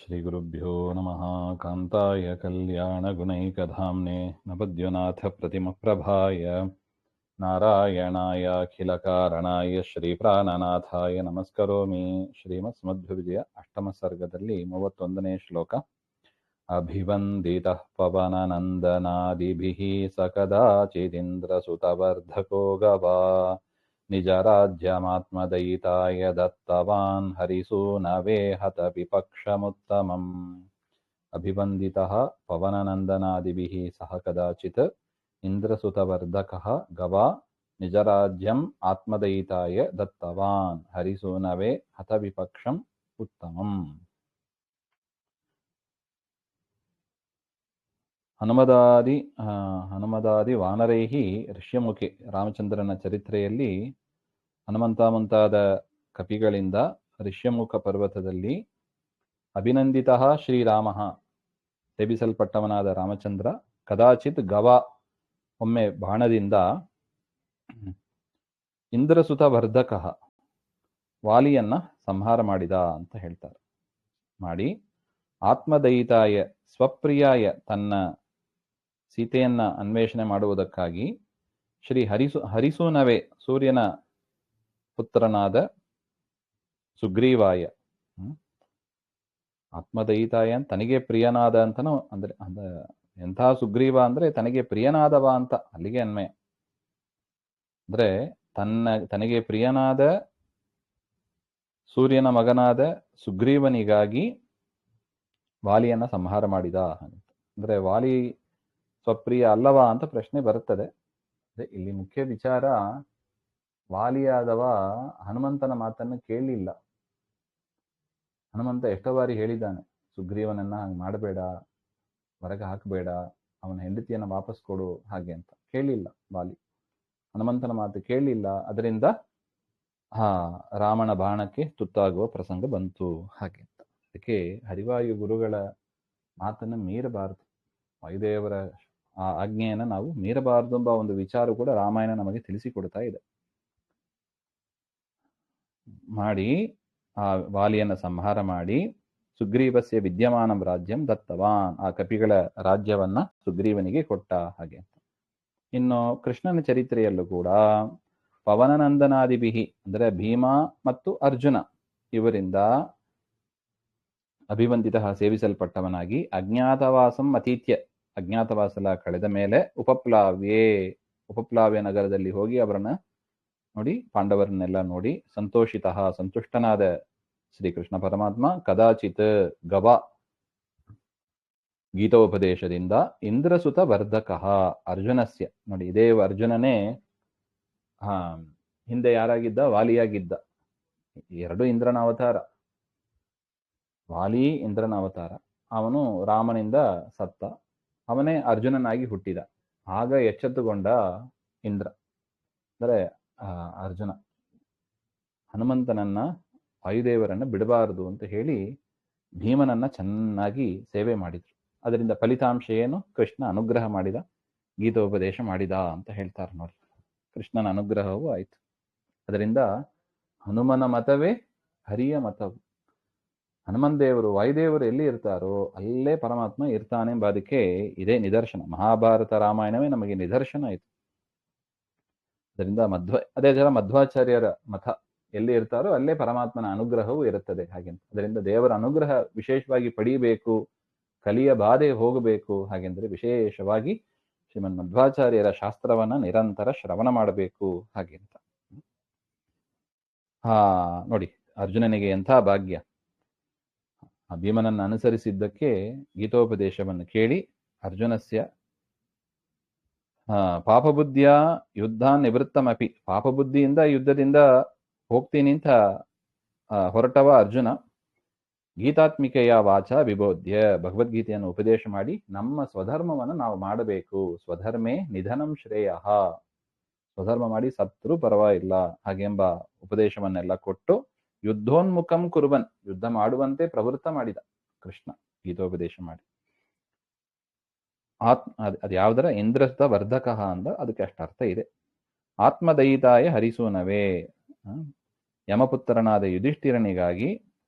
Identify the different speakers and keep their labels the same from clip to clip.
Speaker 1: ಶ್ರೀಗುರುಭ್ಯೋ ನಮಃ. ಕಾಂತಾಯ ಕಲ್ಯಾಣಗುಣೈಕಧಾಮ್ನೆ ನಪದ್ಯುನಾಥಪ್ರತಿಮಪ್ರಭಾಯ ನಾರಾಯಣಾಯಾಖಿಲಕಾರಣಾಯ ಶ್ರೀಪ್ರಾಣನಾಥಾಯ ನಮಸ್ಕರೋಮಿ. ಶ್ರೀಮತ್ಸ್ಮಧ್ವವಿಜಯ ಅಷ್ಟಮ ಸರ್ಗದಲ್ಲಿ 31ನೇ ಶ್ಲೋಕ. ಅಭಿವಂದಿತಃ ಪವನನಂದನಾದಿಭಿಃ ಸ ಕದಾಚಿದಿಂದ್ರಸುತವರ್ಧಕೋ ಗವಾ ನಿಜ ರಾಜ್ಯಮಾತ್ಮದಯಿತಾಯ ದತ್ತವಾನ್ ಹರಿಸೂನವೇ ಹತ ವಿಪಕ್ಷಮುತ್ತಮಂ. ಅಭಿವಂದಿತಃ ಪವನನಂದನಾದಿಭಿಃ ಸಹ ಕದಾಚಿತ್ ಇಂದ್ರಸುತವರ್ಧಕಃ ಗವಾ ನಿಜ ರಾಜ್ಯಂ ಆತ್ಮದಯಿತಾಯ ದತ್ತವಾನ್ ಹರಿಸೂನವೇ ಹತ ವಿಪಕ್ಷಂ ಉತ್ತಮಂ. ಹನುಮದಾದಿ ವಾನರೈಃ ಋಷ್ಯಮುಖಿ. ರಾಮಚಂದ್ರನ ಚರಿತ್ರೆಯಲ್ಲಿ ಹನುಮಂತ ಮುಂತಾದ ಕಪಿಗಳಿಂದ ಋಷ್ಯಮುಖ ಪರ್ವತದಲ್ಲಿ ಅಭಿನಂದಿತಃ ಶ್ರೀರಾಮ, ಸೇವಿಸಲ್ಪಟ್ಟವನಾದ ರಾಮಚಂದ್ರ, ಕದಾಚಿತ್ ಗವ, ಒಮ್ಮೆ ಬಾಣದಿಂದ, ಇಂದ್ರಸುತ ವರ್ಧಕಃ, ವಾಲಿಯನ್ನ ಸಂಹಾರ ಮಾಡಿದ ಅಂತ ಹೇಳ್ತಾರೆ. ಮಾಡಿ ಆತ್ಮದಯಿತಾಯ, ಸ್ವಪ್ರಿಯಾಯ, ತನ್ನ ಸೀತೆಯನ್ನ ಅನ್ವೇಷಣೆ ಮಾಡುವುದಕ್ಕಾಗಿ, ಶ್ರೀ ಹರಿಸೂನವೇ, ಸೂರ್ಯನ ಪುತ್ರನಾದ ಸುಗ್ರೀವಾಯ, ಆತ್ಮದಯಿತಾಯ ತನಗೆ ಪ್ರಿಯನಾದ ಅಂತನೂ, ಅಂದ್ರೆ ಎಂಥ ಸುಗ್ರೀವ ಅಂದ್ರೆ ತನಗೆ ಪ್ರಿಯನಾದವ ಅಂತ ಅಲ್ಲಿಗೆ ಅನ್ವಯ. ಅಂದ್ರೆ ತನಗೆ ಪ್ರಿಯನಾದ ಸೂರ್ಯನ ಮಗನಾದ ಸುಗ್ರೀವನಿಗಾಗಿ ವಾಲಿಯನ್ನ ಸಂಹಾರ ಮಾಡಿದ. ಅಂದ್ರೆ ವಾಲಿ ಸ್ವಪ್ರಿಯ ಅಲ್ಲವಾ ಅಂತ ಪ್ರಶ್ನೆ ಬರುತ್ತದೆ. ಇಲ್ಲಿ ಮುಖ್ಯ ವಿಚಾರ, ವಾಲಿಯಾದವ ಹನುಮಂತನ ಮಾತನ್ನು ಕೇಳಲಿಲ್ಲ. ಹನುಮಂತ ಎಷ್ಟೋ ಬಾರಿ ಹೇಳಿದ್ದಾನೆ, ಸುಗ್ರೀವನನ್ನ ಹಂಗೆ ಮಾಡಬೇಡ, ಹೊರಗೆ ಹಾಕಬೇಡ, ಅವನ ಹೆಂಡತಿಯನ್ನ ವಾಪಸ್ ಕೊಡು ಹಾಗೆ ಅಂತ. ಕೇಳಲಿಲ್ಲ ವಾಲಿ, ಹನುಮಂತನ ಮಾತು ಕೇಳಲಿಲ್ಲ. ಅದರಿಂದ ರಾಮನ ಬಾಣಕ್ಕೆ ತುತ್ತಾಗುವ ಪ್ರಸಂಗ ಬಂತು ಹಾಗೆ ಅಂತ. ಅದಕ್ಕೆ ಹರಿವಾಯು ಗುರುಗಳ ಮಾತನ್ನು ಮೀರಬಾರದು, ವಾಯುದೇವರ ಆ ಆಜ್ಞೆಯನ್ನು ನಾವು ಮೀರಬಾರದು ಎಂಬ ಒಂದು ವಿಚಾರ ಕೂಡ ರಾಮಾಯಣ ನಮಗೆ ತಿಳಿಸಿಕೊಡ್ತಾ ಇದೆ. ಮಾಡಿ ಆ ವಾಲಿಯನ್ನು ಸಂಹಾರ ಮಾಡಿ, ಸುಗ್ರೀವಸ್ಯ ವಿದ್ಯಮಾನಂ ರಾಜ್ಯಂ ದತ್ತವಾನ್, ಆ ಕಪಿಗಳ ರಾಜ್ಯವನ್ನ ಸುಗ್ರೀವನಿಗೆ ಕೊಟ್ಟ ಹಾಗೆ ಅಂತ. ಇನ್ನು ಕೃಷ್ಣನ ಚರಿತ್ರೆಯಲ್ಲೂ ಕೂಡ ಪವನನಂದನಾದಿಭಿಹಿ, ಅಂದರೆ ಭೀಮ ಮತ್ತು ಅರ್ಜುನ ಇವರಿಂದ ಅಭಿವಂದಿತ, ಸೇವಿಸಲ್ಪಟ್ಟವನಾಗಿ, ಅಜ್ಞಾತವಾಸಂ ಅತೀತ್ಯ, ಅಜ್ಞಾತವಾಸಲ ಕಳೆದ ಮೇಲೆ, ಉಪಪ್ಲಾವ್ಯ ನಗರದಲ್ಲಿ ಹೋಗಿ ಅವರನ್ನ ನೋಡಿ, ಪಾಂಡವರನ್ನೆಲ್ಲ ನೋಡಿ ಸಂತುಷ್ಟನಾದ ಶ್ರೀಕೃಷ್ಣ ಪರಮಾತ್ಮ ಕದಾಚಿತ್ ಗವ, ಗೀತೋಪದೇಶದಿಂದ, ಇಂದ್ರಸುತ ವರ್ಧಕಃ, ಅರ್ಜುನಸ್ಯ, ನೋಡಿ ಇದೇ ಅರ್ಜುನನೇ ಹಿಂದೆ ಯಾರಾಗಿದ್ದ, ವಾಲಿಯಾಗಿದ್ದ. ಎರಡು ಇಂದ್ರನ ಅವತಾರ, ವಾಲಿ ಇಂದ್ರನ ಅವತಾರ. ಅವನು ರಾಮನಿಂದ ಸತ್ತ, ಅವನೇ ಅರ್ಜುನನಾಗಿ ಹುಟ್ಟಿದ. ಆಗ ಎಚ್ಚೆತ್ತುಕೊಂಡ ಇಂದ್ರ, ಅಂದರೆ ಅರ್ಜುನ ಹನುಮಂತನನ್ನ, ವಾಯುದೇವರನ್ನ ಬಿಡಬಾರದು ಅಂತ ಹೇಳಿ ಭೀಮನನ್ನ ಚೆನ್ನಾಗಿ ಸೇವೆ ಮಾಡಿದ್ರು. ಅದರಿಂದ ಫಲಿತಾಂಶ ಏನು? ಕೃಷ್ಣ ಅನುಗ್ರಹ ಮಾಡಿದ, ಗೀತೋಪದೇಶ ಮಾಡಿದ ಅಂತ ಹೇಳ್ತಾರೆ ನೋಡಿ. ಕೃಷ್ಣನ ಅನುಗ್ರಹವೂ ಆಯ್ತು. ಅದರಿಂದ ಹನುಮನ ಮತವೇ ಹರಿಯ ಮತವು. ಹನುಮನ್ ದೇವರು, ವಾಯುದೇವರು ಎಲ್ಲಿ ಇರ್ತಾರೋ ಅಲ್ಲೇ ಪರಮಾತ್ಮ ಇರ್ತಾನೆ ಎಂಬುದಕ್ಕೆ ಇದೇ ನಿದರ್ಶನ. ಮಹಾಭಾರತ ರಾಮಾಯಣವೇ ನಮಗೆ ನಿದರ್ಶನ ಆಯಿತು. ಅದರಿಂದ ಅದೇ ಥರ ಮಧ್ವಾಚಾರ್ಯರ ಮತ ಎಲ್ಲಿ ಇರ್ತಾರೋ ಅಲ್ಲೇ ಪರಮಾತ್ಮನ ಅನುಗ್ರಹವೂ ಇರುತ್ತದೆ ಹಾಗೆಂತ. ಅದರಿಂದ ದೇವರ ಅನುಗ್ರಹ ವಿಶೇಷವಾಗಿ ಪಡೆಯಬೇಕು, ಕಲಿಯ ಬಾಧೆ ಹೋಗಬೇಕು ಹಾಗೆಂದ್ರೆ ವಿಶೇಷವಾಗಿ ಶ್ರೀಮನ್ ಮಧ್ವಾಚಾರ್ಯರ ಶಾಸ್ತ್ರವನ್ನ ನಿರಂತರ ಶ್ರವಣ ಮಾಡಬೇಕು ಹಾಗೆಂತ. ನೋಡಿ ಅರ್ಜುನನಿಗೆ ಎಂಥ ಭಾಗ್ಯ. ಆ ಭೀಮನನ್ನು ಅನುಸರಿಸಿದ್ದಕ್ಕೆ ಗೀತೋಪದೇಶವನ್ನು ಕೇಳಿ ಅರ್ಜುನಸ್ಯ ಪಾಪಬುದ್ಧಿಯ ಯುದ್ಧ ನಿವೃತ್ತಮಪಿ, ಪಾಪಬುದ್ಧಿಯಿಂದ ಯುದ್ಧದಿಂದ ಹೋಗ್ತೀನಿ ಅಂತ ಹೊರಟವ ಅರ್ಜುನ, ಗೀತಾತ್ಮಿಕೆಯ ವಾಚ ವಿಬೋಧ್ಯ, ಭಗವದ್ಗೀತೆಯನ್ನು ಉಪದೇಶ ಮಾಡಿ ನಮ್ಮ ಸ್ವಧರ್ಮವನ್ನು ನಾವು ಮಾಡಬೇಕು, ಸ್ವಧರ್ಮೇ ನಿಧನಂ ಶ್ರೇಯ, ಸ್ವಧರ್ಮ ಮಾಡಿ ಸತ್ರು ಪರವಾಗಿಲ್ಲ ಹಾಗೆಂಬ ಉಪದೇಶವನ್ನೆಲ್ಲ ಕೊಟ್ಟು, ಯುದ್ಧೋನ್ಮುಖಂ ಕುರುಬನ್, ಯುದ್ಧ ಮಾಡುವಂತೆ ಪ್ರವೃತ್ತ ಮಾಡಿದ ಕೃಷ್ಣ ಗೀತೋಪದೇಶ ಮಾಡಿ. ಅದು ಯಾವುದರ ಇಂದ್ರಸುತ ವರ್ಧಕಃ ಅಂದ, ಅದಕ್ಕೆ ಅಷ್ಟು ಅರ್ಥ ಇದೆ. ಆತ್ಮದಯಿತಾಯ ಹರಿಸೂನವೇ, ಯಮಪುತ್ರನಾದ ಯುಧಿಷ್ಠಿರನಿಗಾಗಿ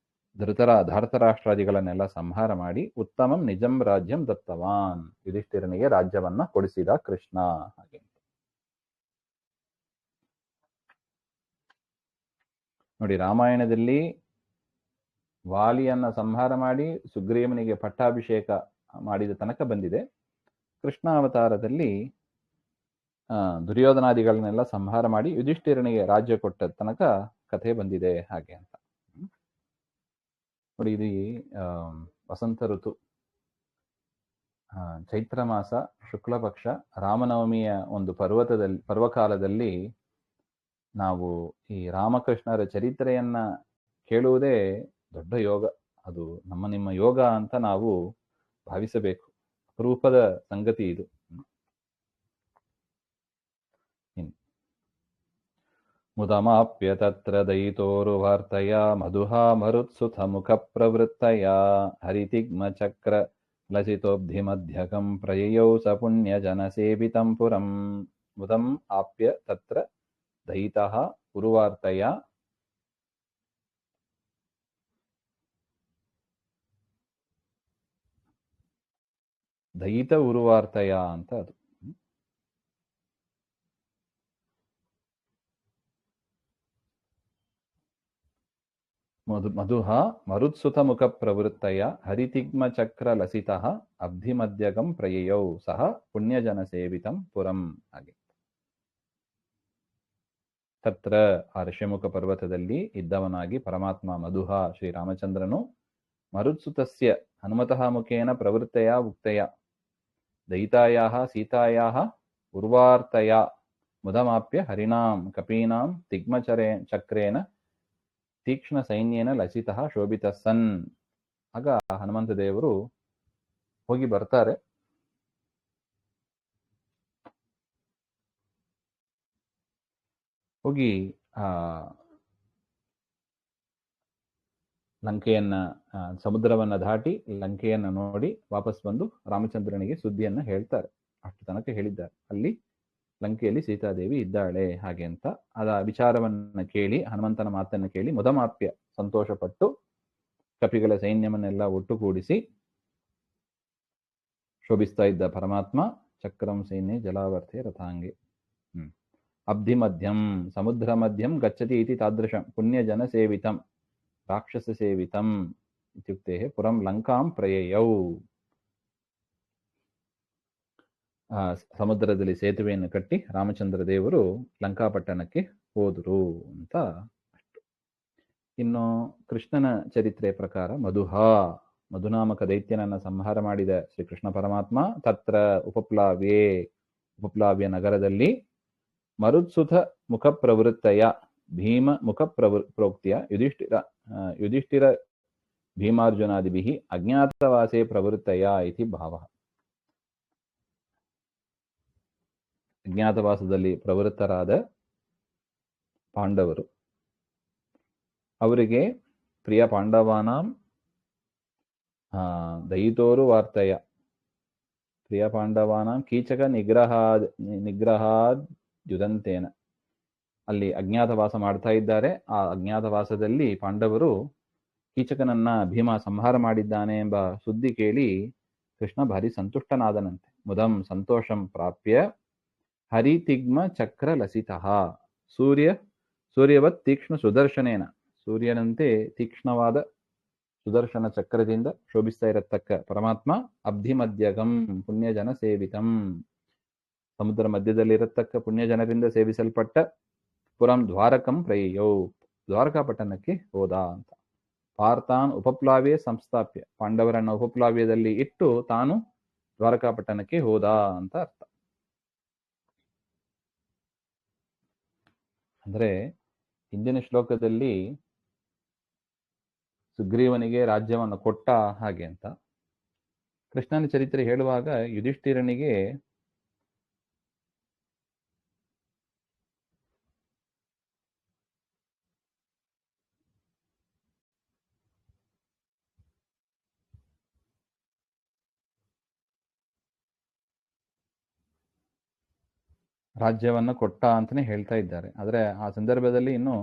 Speaker 1: ಧಾರ್ತರಾಷ್ಟ್ರಾದಿಗಳನ್ನೆಲ್ಲ ಸಂಹಾರ ಮಾಡಿ ಉತ್ತಮಂ ನಿಜಂ ರಾಜ್ಯಂ ದತ್ತವಾನ್, ಯುಧಿಷ್ಠಿರನಿಗೆ ರಾಜ್ಯವನ್ನ ಕೊಡಿಸಿದ ಕೃಷ್ಣ. ಹಾಗೆ ನೋಡಿ, ರಾಮಾಯಣದಲ್ಲಿ ವಾಲಿಯನ್ನ ಸಂಹಾರ ಮಾಡಿ ಸುಗ್ರೀವನಿಗೆ ಪಟ್ಟಾಭಿಷೇಕ ಮಾಡಿದ ತನಕ ಬಂದಿದೆ. ಕೃಷ್ಣಾವತಾರದಲ್ಲಿ ದುರ್ಯೋಧನಾದಿಗಳನ್ನೆಲ್ಲ ಸಂಹಾರ ಮಾಡಿ ಯುಧಿಷ್ಠಿರನಿಗೆ ರಾಜ್ಯ ಕೊಟ್ಟ ತನಕ ಕಥೆ ಬಂದಿದೆ. ಹಾಗೆ ಅಂತ ನೋಡಿ, ಇದು ವಸಂತ ಋತು, ಚೈತ್ರ ಮಾಸ, ಶುಕ್ಲ ಪಕ್ಷ, ರಾಮನವಮಿಯ ಒಂದು ಪರ್ವಕಾಲದಲ್ಲಿ ನಾವು ಈ ರಾಮಕೃಷ್ಣರ ಚರಿತ್ರೆಯನ್ನ ಕೇಳುವುದೇ ದೊಡ್ಡ ಯೋಗ. ಅದು ನಿಮ್ಮ ಯೋಗ ಅಂತ ನಾವು ಭಾವಿಸಬೇಕು. ಅಪರೂಪದ ಸಂಗತಿ ಇದು. ಮುದಮಾಪ್ಯ ತತ್ರ ದಯಿತೋರುವಾರ್ತಯ ಮಧುಹಾ ಮರುತ್ಸುತ ಮುಖ ಪ್ರವೃತ್ತಯ ಹರಿತಿಗ್ಮ ಚಕ್ರ ಲಸಿತೋಬ್ಧಿ ಮಧ್ಯಕಂ ಪ್ರಯಯೌ ಸ ಪುಣ್ಯ ಜನ ಸೇವಿತಂ ಪುರಂ. ಮುದಂ ಆಪ್ಯ ತತ್ರ ದಯಿತಃ ಉರುವಾರ್ತಯ, ದಯಿತ ಉರುವಾರ್ತಯ ಅಂತ ಅದು. ಮಧುಹ ಮರುತ್ಸುತ ಮುಖ ಪ್ರವೃತ್ತಯ ಹರಿತಿಗ್ಮ ಚಕ್ರ ಲಸಿತಃ ಅಬ್ಧಿಮಧ್ಯಗಂ ಪ್ರಯಯೌ ಸಹ ಪುಣ್ಯಜನ ಸೇವಿತಂ ಪುರಂ. ಹಾಗೆ ತತ್ರ ಆ ಋಷ್ಯಮುಖ ಪರ್ವತದಲ್ಲಿ ಇದ್ದವನಾಗಿ ಪರಮಾತ್ಮ ಮಧುಹ ಶ್ರೀರಾಮಚಂದ್ರನು ಮರುತ್ಸುತಸ್ಯ ಹನುಮತಃ ಮುಖೇನ ಪ್ರವೃತ್ತಯ ಉಕ್ತಯ ದಯಿತಾಯಾಹ ಸೀತಾಯಾಹ ಉರ್ವಾರ್ತಯ ಮುದಮಾಪ್ಯ ಹರಿಣಾಂ ಕಪೀನಾಂ ಚಕ್ರೇನ ತೀಕ್ಷ್ಣ ಸೈನ್ಯೇನ ಲಸಿತಃ ಶೋಭಿತ ಸನ್. ಆಗ ಹನುಮಂತ ದೇವರು ಹೋಗಿ ಬರ್ತಾರೆ. ಹೋಗಿ ಲಂಕೆಯನ್ನ ಸಮುದ್ರವನ್ನ ದಾಟಿ ಲಂಕೆಯನ್ನ ನೋಡಿ ವಾಪಸ್ ಬಂದು ರಾಮಚಂದ್ರನಿಗೆ ಸುದ್ದಿಯನ್ನ ಹೇಳ್ತಾರೆ. ಅಷ್ಟು ತನಕ ಹೇಳಿದ್ದಾರೆ. ಅಲ್ಲಿ ಲಂಕೆಯಲ್ಲಿ ಸೀತಾದೇವಿ ಇದ್ದಾಳೆ ಹಾಗೆ ಅಂತ. ಅದ ವಿಚಾರವನ್ನ ಕೇಳಿ, ಹನುಮಂತನ ಮಾತನ್ನ ಕೇಳಿ ಮುದಮಾಪ್ಯ ಸಂತೋಷಪಟ್ಟು ಕಪಿಗಳ ಸೈನ್ಯವನ್ನೆಲ್ಲ ಒಟ್ಟುಗೂಡಿಸಿ ಶೋಭಿಸ್ತಾ ಇದ್ದ ಪರಮಾತ್ಮ ಚಕ್ರಂ ಸೈನ್ಯ ಜಲಾವರ್ಥೆ ರಥಾಂಗೆ ಅಬ್ಧಿ ಮಧ್ಯಂ ಸಮುದ್ರ ಮಧ್ಯಂ ಗಚ್ಚತಿ ಇತಿ ತಾದೃಶಂ ಪುಣ್ಯಜನ ಸೇವಿತಂ ರಾಕ್ಷಸ ಸೇವಿತಂ ಇತ್ಯುಕ್ತೆ ಪುರಂ ಲಂಕಾಂ ಪ್ರಯಯೌ. ಸಮುದ್ರದಲ್ಲಿ ಸೇತುವೆಯನ್ನು ಕಟ್ಟಿ ರಾಮಚಂದ್ರ ದೇವರು ಲಂಕಾಪಟ್ಟಣಕ್ಕೆ ಹೋದರು ಅಂತ ಅಷ್ಟು. ಇನ್ನು ಕೃಷ್ಣನ ಚರಿತ್ರೆ ಪ್ರಕಾರ ಮಧುನಾಮಕ ದೈತ್ಯನನ್ನ ಸಂಹಾರ ಮಾಡಿದ ಶ್ರೀಕೃಷ್ಣ ಪರಮಾತ್ಮ ತತ್ರ ಉಪಪ್ಲಾವ್ಯ ನಗರದಲ್ಲಿ ಮರುತ್ಸುತ ಮುಖ ಪ್ರವೃತ್ತಯ ಭೀಮ ಮುಖ ಪ್ರೋಕ್ತಿಯ ಯುಧಿಷ್ಠಿರ ಭೀಮಾರ್ಜುನಾದಿಭಿಃ ಅಜ್ಞಾತವಾಸೇ ಪ್ರವೃತ್ತಯ ಇತಿ ಭಾವಃ. ಅಜ್ಞಾತವಾಸದಲ್ಲಿ ಪ್ರವೃತ್ತರಾದ ಪಾಂಡವರು, ಅವರಿಗೆ ಪ್ರಿಯ ಪಾಂಡವಾನಾಂ ದಯಿತೋರು ವಾರ್ತಯ, ಪ್ರಿಯ ಪಾಂಡವಾನಾಂ ಕೀಚಕ ನಿಗ್ರಹಾದ್ಯುದಂತೇನ, ಅಲ್ಲಿ ಅಜ್ಞಾತವಾಸ ಮಾಡ್ತಾ ಇದ್ದಾರೆ. ಆ ಅಜ್ಞಾತವಾಸದಲ್ಲಿ ಪಾಂಡವರು ಕೀಚಕನನ್ನ ಭೀಮ ಸಂಹಾರ ಮಾಡಿದ್ದಾನೆ ಎಂಬ ಸುದ್ದಿ ಕೇಳಿ ಕೃಷ್ಣ ಭಾರಿ ಸಂತುಷ್ಟನಾದನಂತೆ. ಮುದಂ ಸಂತೋಷಂ ಪ್ರಾಪ್ಯ ಹರಿತಿಗ್ಮ ಚಕ್ರ ಲಸಿತಃ ಸೂರ್ಯವತ್ ತೀಕ್ಷ್ಣ ಸುದರ್ಶನೇನ, ಸೂರ್ಯನಂತೆ ತೀಕ್ಷ್ಣವಾದ ಸುದರ್ಶನ ಚಕ್ರದಿಂದ ಶೋಭಿಸ್ತಾ ಇರತಕ್ಕ ಪರಮಾತ್ಮ ಅಬ್ಧಿಮಧ್ಯಗಂ ಪುಣ್ಯಜನ ಸೇವಿತಂ, ಸಮುದ್ರ ಮಧ್ಯದಲ್ಲಿರತಕ್ಕ ಪುಣ್ಯಜನರಿಂದ ಸೇವಿಸಲ್ಪಟ್ಟ ಪುರಂ ದ್ವಾರಕಂ ಪ್ರಯಯೌ, ದ್ವಾರಕಾಪಟ್ಟಣಕ್ಕೆ ಹೋದ ಅಂತ. ಪಾರ್ಥಾನ್ ಉಪಪ್ಲಾವ್ಯ ಸಂಸ್ಥಾಪ್ಯ, ಪಾಂಡವರನ್ನ ಉಪಪ್ಲಾವ್ಯದಲ್ಲಿ ಇಟ್ಟು ತಾನು ದ್ವಾರಕಾಪಟ್ಟಣಕ್ಕೆ ಹೋದ ಅಂತ ಅರ್ಥ. ಅಂದ್ರೆ ಹಿಂದಿನ ಶ್ಲೋಕದಲ್ಲಿ ಸುಗ್ರೀವನಿಗೆ ರಾಜ್ಯವನ್ನು ಕೊಟ್ಟ ಹಾಗೆ ಅಂತ, ಕೃಷ್ಣನ ಚರಿತ್ರೆ ಹೇಳುವಾಗ ಯುಧಿಷ್ಠಿರನಿಗೆ ರಾಜ್ಯವನ್ನ ಕೊಟ್ಟ ಅಂತಾನೆ ಹೇಳ್ತಾ ಇದ್ದಾರೆ. ಆದ್ರೆ ಆ ಸಂದರ್ಭದಲ್ಲಿ ಇನ್ನು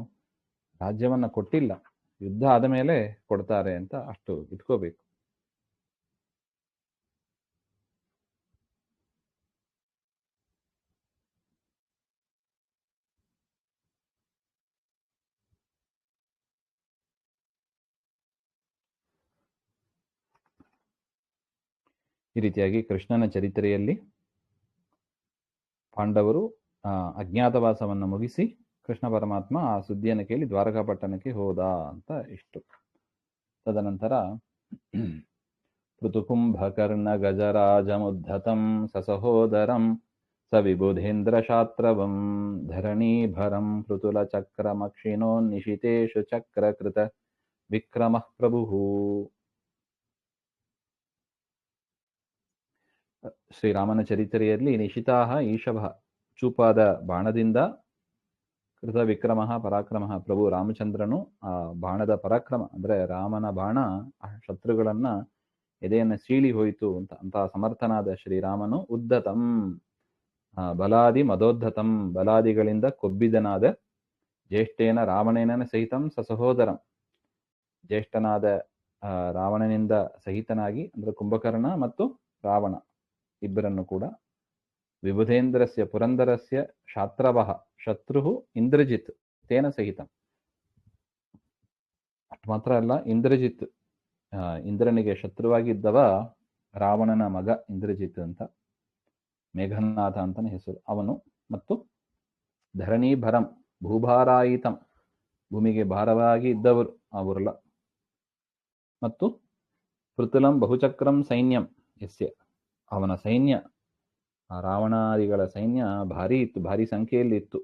Speaker 1: ರಾಜ್ಯವನ್ನ ಕೊಟ್ಟಿಲ್ಲ. ಯುದ್ಧ ಆದ ಮೇಲೆ ಕೊಡ್ತಾರೆ ಅಂತ ಅಷ್ಟು ಇಟ್ಕೋಬೇಕು. ಈ ರೀತಿಯಾಗಿ ಕೃಷ್ಣನ ಚರಿತ್ರೆಯಲ್ಲಿ ಪಾಂಡವರು ಅಜ್ಞಾತವಾಸವನ್ನು ಮುಗಿಸಿ ಕೃಷ್ಣ ಪರಮಾತ್ಮ ಆ ಸುದ್ದಿಯನ್ನು ಕೇಳಿ ದ್ವಾರಕಾಪಟ್ಟಣಕ್ಕೆ ಹೋದ ಅಂತ ಇಷ್ಟು. ತದನಂತರ ಪೃಥುಕುಂಭಕರ್ಣ ಗಜರಾಜಮುದ್ಧತಂ ಸಸಹೋದರಂ ಸವಿಬುಧೇಂದ್ರ ಶಾತ್ರವಂ ಧರಣೀಭರಂ ಪೃಥುಲ ಚಕ್ರಮಕ್ಷಿಣೋ ನಿಶಿತೇಶು ಚಕ್ರಕೃತ ವಿಕ್ರಮಃ ಪ್ರಭುಃ. ಶ್ರೀರಾಮನ ಚರಿತ್ರೆಯಲ್ಲಿ ನಿಶಿತಾಹ ಈಶಭ ಚೂಪಾದ ಬಾಣದಿಂದ ಕೃತ ವಿಕ್ರಮ ಪರಾಕ್ರಮ ಪ್ರಭು ರಾಮಚಂದ್ರನು ಆ ಬಾಣದ ಪರಾಕ್ರಮ ಅಂದ್ರೆ ರಾಮನ ಬಾಣ ಆ ಶತ್ರುಗಳನ್ನ ಎದೆಯನ್ನು ಸೀಳಿ ಹೋಯಿತು ಅಂತಹ ಸಮರ್ಥನಾದ ಶ್ರೀರಾಮನು ಉದ್ದತಂ ಬಲಾದಿ ಮದೋದ್ಧತಂ ಬಲಾದಿಗಳಿಂದ ಕೊಬ್ಬಿದನಾದ ಜ್ಯೇಷ್ಠೇನ ರಾವಣೇನ ಸಹಿತಂ ಸಸಹೋದರಂ ಜ್ಯೇಷ್ಠನಾದ ರಾವಣನಿಂದ ಸಹಿತನಾಗಿ ಅಂದ್ರೆ ಕುಂಭಕರ್ಣ ಮತ್ತು ರಾವಣ ಇಬ್ಬರನ್ನು ಕೂಡ ವಿಬುಧೇಂದ್ರಸ್ಯ ಪುರಂದರಸ್ಯ ಶಾತ್ರವಃ ಶತ್ರು ಇಂದ್ರಜಿತ್ ತೇನ ಸಹಿತ. ಅಷ್ಟು ಮಾತ್ರ ಅಲ್ಲ, ಇಂದ್ರಜಿತ್ ಇಂದ್ರನಿಗೆ ಶತ್ರುವಾಗಿದ್ದವ ರಾವಣನ ಮಗ ಇಂದ್ರಜಿತ್ ಅಂತ, ಮೇಘನಾಥ ಅಂತಾನೆ ಹೆಸರು ಅವನು. ಮತ್ತು ಧರಣೀಭರಂ ಭೂಭಾರಾಯಿತಂ ಭೂಮಿಗೆ ಭಾರವಾಗಿ ಇದ್ದವರು ಅವರೆಲ್ಲ. ಮತ್ತು ಪೃಥುಲಂ ಬಹುಚಕ್ರಂ ಸೈನ್ಯಂ ಯಸ್ಯ ಅವನ ಸೈನ್ಯ ಆ ರಾವಣಾದಿಗಳ ಸೈನ್ಯ ಭಾರಿ ಇತ್ತು, ಭಾರಿ ಸಂಖ್ಯೆಯಲ್ಲಿ ಇತ್ತು.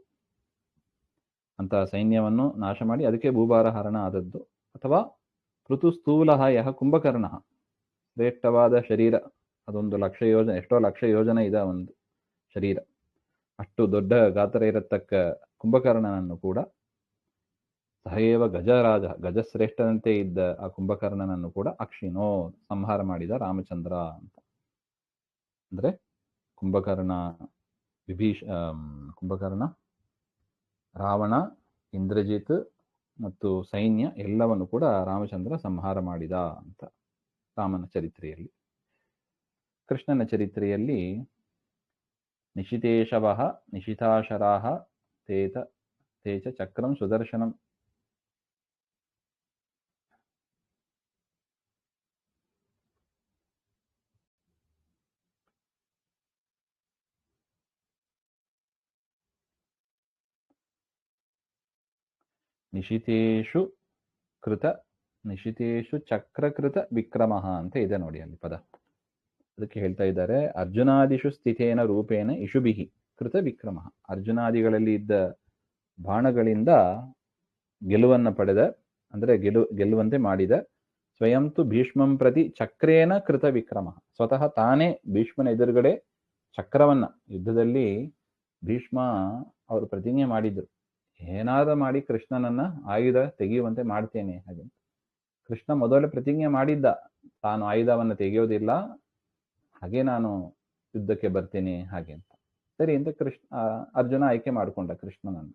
Speaker 1: ಅಂತಹ ಸೈನ್ಯವನ್ನು ನಾಶ ಮಾಡಿ ಅದಕ್ಕೆ ಭೂಭಾರ ಹರಣ ಆದದ್ದು. ಅಥವಾ ಪೃಥುಸ್ಥೂಲ ಯಹ ಕುಂಭಕರ್ಣ ಶ್ರೇಷ್ಠವಾದ ಶರೀರ, ಅದೊಂದು ಲಕ್ಷ ಯೋಜನೆ, ಎಷ್ಟೋ ಲಕ್ಷ ಯೋಜನೆ ಇದೆ ಒಂದು ಶರೀರ, ಅಷ್ಟು ದೊಡ್ಡ ಗಾತ್ರ ಇರತಕ್ಕ ಕುಂಭಕರ್ಣನನ್ನು ಕೂಡ ಸಹಯೇವ ಗಜರಾಜ ಗಜಶ್ರೇಷ್ಠನಂತೆ ಇದ್ದ ಆ ಕುಂಭಕರ್ಣನನ್ನು ಕೂಡ ಅಕ್ಷಿಣೋ ಸಂಹಾರ ಮಾಡಿದ ರಾಮಚಂದ್ರ ಅಂತ. ಅಂದ್ರೆ ಕುಂಭಕರ್ಣ ಕುಂಭಕರ್ಣ ರಾವಣ ಇಂದ್ರಜಿತ್ ಮತ್ತು ಸೈನ್ಯ ಎಲ್ಲವನ್ನು ಕೂಡ ರಾಮಚಂದ್ರ ಸಂಹಾರ ಮಾಡಿದ ಅಂತ ರಾಮನ ಚರಿತ್ರೆಯಲ್ಲಿ. ಕೃಷ್ಣನ ಚರಿತ್ರೆಯಲ್ಲಿ ನಿಶಿತೇಶವಃ ನಿಶಿತಾಶರಾಹ ತೇಚ ಚಕ್ರಂ ಸುದರ್ಶನಂ ನಿಶಿತೇಶು ಚಕ್ರಕೃತ ವಿಕ್ರಮ ಅಂತ ಇದೆ ನೋಡಿ ಅಲ್ಲಿ ಪದ. ಅದಕ್ಕೆ ಹೇಳ್ತಾ ಇದ್ದಾರೆ ಅರ್ಜುನಾದಿಷು ಸ್ಥಿತೇನ ರೂಪೇಣ ಇಶುಭಿಹಿ ಕೃತ ವಿಕ್ರಮ. ಅರ್ಜುನಾದಿಗಳಲ್ಲಿ ಇದ್ದ ಬಾಣಗಳಿಂದ ಗೆಲುವನ್ನು ಪಡೆದ ಅಂದ್ರೆ ಗೆಲ್ಲುವಂತೆ ಮಾಡಿದ. ಸ್ವಯಂ ತು ಭೀಷ್ಮಂ ಪ್ರತಿ ಚಕ್ರೇನ ಕೃತ ವಿಕ್ರಮ. ಸ್ವತಃ ತಾನೇ ಭೀಷ್ಮನ ಎದುರುಗಡೆ ಚಕ್ರವನ್ನ ಯುದ್ಧದಲ್ಲಿ ಭೀಷ್ಮ ಅವರು ಪ್ರತಿಜ್ಞೆ ಮಾಡಿದ್ರು, ಏನಾದರೂ ಮಾಡಿ ಕೃಷ್ಣನನ್ನ ಆಯುಧ ತೆಗೆಯುವಂತೆ ಮಾಡ್ತೇನೆ ಹಾಗೆ. ಕೃಷ್ಣ ಮೊದಲೇ ಪ್ರತಿಜ್ಞೆ ಮಾಡಿದ್ದ, ತಾನು ಆಯುಧವನ್ನು ತೆಗೆಯೋದಿಲ್ಲ, ಹಾಗೆ ನಾನು ಯುದ್ಧಕ್ಕೆ ಬರ್ತೇನೆ ಹಾಗೆ ಅಂತ. ಸರಿ ಅಂತ ಅರ್ಜುನ ಆಯ್ಕೆ ಮಾಡಿಕೊಂಡ ಕೃಷ್ಣನನ್ನ.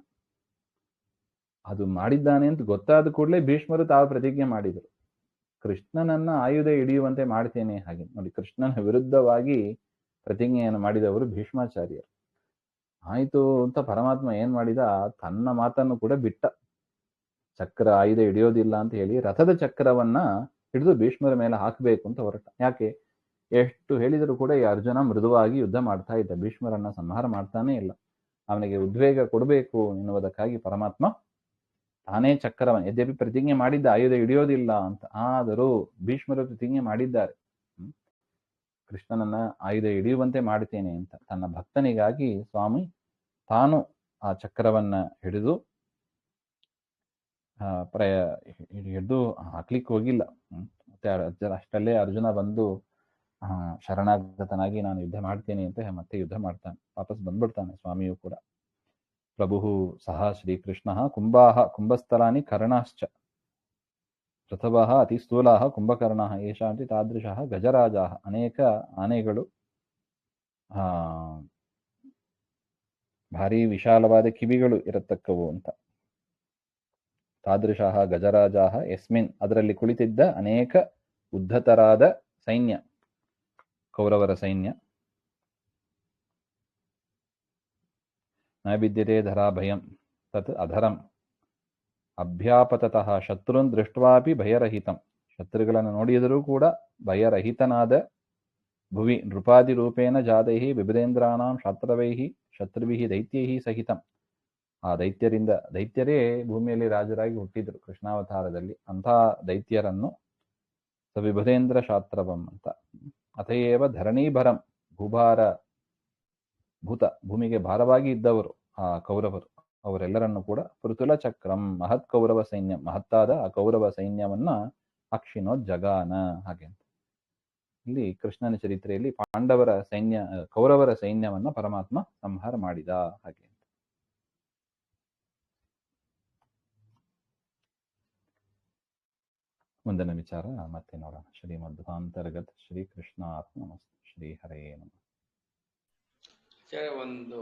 Speaker 1: ಅದು ಮಾಡಿದ್ದಾನೆ ಅಂತ ಗೊತ್ತಾದ ಕೂಡಲೇ ಭೀಷ್ಮರು ತಾವು ಪ್ರತಿಜ್ಞೆ ಮಾಡಿದರು, ಕೃಷ್ಣನನ್ನ ಆಯುಧ ಹಿಡಿಯುವಂತೆ ಮಾಡ್ತೇನೆ ಹಾಗೆ. ನೋಡಿ, ಕೃಷ್ಣನ ವಿರುದ್ಧವಾಗಿ ಪ್ರತಿಜ್ಞೆಯನ್ನು ಮಾಡಿದವರು ಭೀಷ್ಮಾಚಾರ್ಯರು. ಆಯ್ತು ಅಂತ ಪರಮಾತ್ಮ ಏನ್ ಮಾಡಿದ, ತನ್ನ ಮಾತನ್ನು ಕೂಡ ಬಿಟ್ಟ. ಚಕ್ರ ಆಯುಧ ಹಿಡಿಯೋದಿಲ್ಲ ಅಂತ ಹೇಳಿ ರಥದ ಚಕ್ರವನ್ನ ಹಿಡಿದು ಭೀಷ್ಮರ ಮೇಲೆ ಹಾಕಬೇಕು ಅಂತ ಹೊರಟ. ಯಾಕೆ? ಎಷ್ಟು ಹೇಳಿದರೂ ಕೂಡ ಈ ಅರ್ಜುನ ಮೃದುವಾಗಿ ಯುದ್ಧ ಮಾಡ್ತಾ ಇದ್ದ, ಭೀಷ್ಮರನ್ನ ಸಂಹಾರ ಮಾಡ್ತಾನೆ ಇಲ್ಲ. ಅವನಿಗೆ ಉದ್ವೇಗ ಕೊಡಬೇಕು ಎನ್ನುವುದಕ್ಕಾಗಿ ಪರಮಾತ್ಮ ತಾನೇ ಚಕ್ರವನ್ನು, ಯದ್ಯಪಿ ಪ್ರತಿಜ್ಞೆ ಮಾಡಿದ್ದ ಆಯುಧ ಹಿಡಿಯೋದಿಲ್ಲ ಅಂತ, ಆದರೂ ಭೀಷ್ಮರು ಪ್ರತಿಜ್ಞೆ ಮಾಡಿದ್ದಾರೆ ಕೃಷ್ಣನನ್ನ ಆಯುಧ ಹಿಡಿಯುವಂತೆ ಮಾಡ್ತೇನೆ ಅಂತ. ತನ್ನ ಭಕ್ತನಿಗಾಗಿ ಸ್ವಾಮಿ ತಾನು ಆ ಚಕ್ರವನ್ನ ಹಿಡಿದು ಹಿಡಿದು ಹಾಕ್ಲಿಕ್ಕೆ ಹೋಗಿಲ್ಲ. ಮತ್ತೆ ಅಷ್ಟಲ್ಲೇ ಅರ್ಜುನ ಬಂದು ಶರಣಾಗತನಾಗಿ ನಾನು ಯುದ್ಧ ಮಾಡ್ತೇನೆ ಅಂತ ಮತ್ತೆ ಯುದ್ಧ ಮಾಡ್ತಾನೆ, ವಾಪಸ್ ಬಂದ್ಬಿಡ್ತಾನೆ ಸ್ವಾಮಿಯು ಕೂಡ. ಪ್ರಭು ಸಹ ಶ್ರೀಕೃಷ್ಣ ಕುಂಭಸ್ಥಲಾನಿ ಕರ್ಣಾಶ್ಚ ಋತವಃ ಅತಿಸ್ಥೂಲಾಹ ಕುಂಭಕರ್ಣಃ ಯೇಷಾಂತಿ ತಾದೃಶಃ ಗಜರಾಜಾಹ. ಅನೇಕ ಆನೆಗಳು ಭಾರಿ ವಿಶಾಲವಾದ ಕಿವಿಗಳು ಇರತಕ್ಕವು ಅಂತ. ತಾದೃಶಃ ಗಜರಾಜಾಹ ಯಸ್ಮಿನ್, ಅದರಲ್ಲಿ ಕುಳಿತಿದ್ದ ಅನೇಕ ಉದ್ಧತರಾದ ಸೈನ್ಯ, ಕೌರವರ ಸೈನ್ಯ. ನ ವಿದ್ಯತೆ ಧರಾಭಯಂ ತತ್ ಅಧರಂ ಅಭ್ಯಾಪತತಃ ಶತ್ರುನ್ ದೃಷ್ಟ್ವಾಪಿ ಭಯರಹಿತಂ, ಶತ್ರುಗಳನ್ನು ನೋಡಿದರೂ ಕೂಡ ಭಯರಹಿತನಾದ ಭುವಿ ನೃಪಾದಿ ರೂಪೇಣ ಜಾತೈಃ ವಿಭುಧೇಂದ್ರಾಣಾಂ ಶಾತ್ರವೈಃ ಶತ್ರುವಿಃ ದೈತ್ಯೈಃ ಸಹಿತಂ. ಆ ದೈತ್ಯರೇ ಭೂಮಿಯಲ್ಲಿ ರಾಜರಾಗಿ ಹುಟ್ಟಿದ್ರು ಕೃಷ್ಣಾವತಾರದಲ್ಲಿ. ಅಂಥ ದೈತ್ಯರನ್ನು ವಿಭುಧೇಂದ್ರ ಶಾತ್ರವಂ ಅಂತ. ಅಥಯೇವ ಧರಣೀಭರಂ, ಭೂತ ಭೂಮಿಗೆ ಭಾರವಾಗಿ ಇದ್ದವರು ಆ ಕೌರವರು, ಅವರೆಲ್ಲರನ್ನು ಕೂಡ ಪೃಥುಲ ಚಕ್ರಂ ಮಹತ್ ಕೌರವ ಸೈನ್ಯ, ಮಹತ್ತಾದ ಆ ಕೌರವ ಸೈನ್ಯವನ್ನ ಅಕ್ಷಿಣೋಜ್ಜಗಾನ, ಹಾಗೆ ಅಂತ. ಇಲ್ಲಿ ಕೃಷ್ಣನ ಚರಿತ್ರೆಯಲ್ಲಿ ಪಾಂಡವರ ಸೈನ್ಯ, ಕೌರವರ ಸೈನ್ಯವನ್ನ ಪರಮಾತ್ಮ ಸಂಹಾರ ಮಾಡಿದ, ಹಾಗೆ ಅಂತ. ಮುಂದಿನ ವಿಚಾರ ಮತ್ತೆ ನೋಡೋಣ. ಶ್ರೀಮಧ್ವಾಂತರ್ಗತ ಶ್ರೀ ಕೃಷ್ಣಾರ್ಪಣಮಸ್ತು. ಶ್ರೀ ಹರೇ ನಮಃ.
Speaker 2: ಒಂದು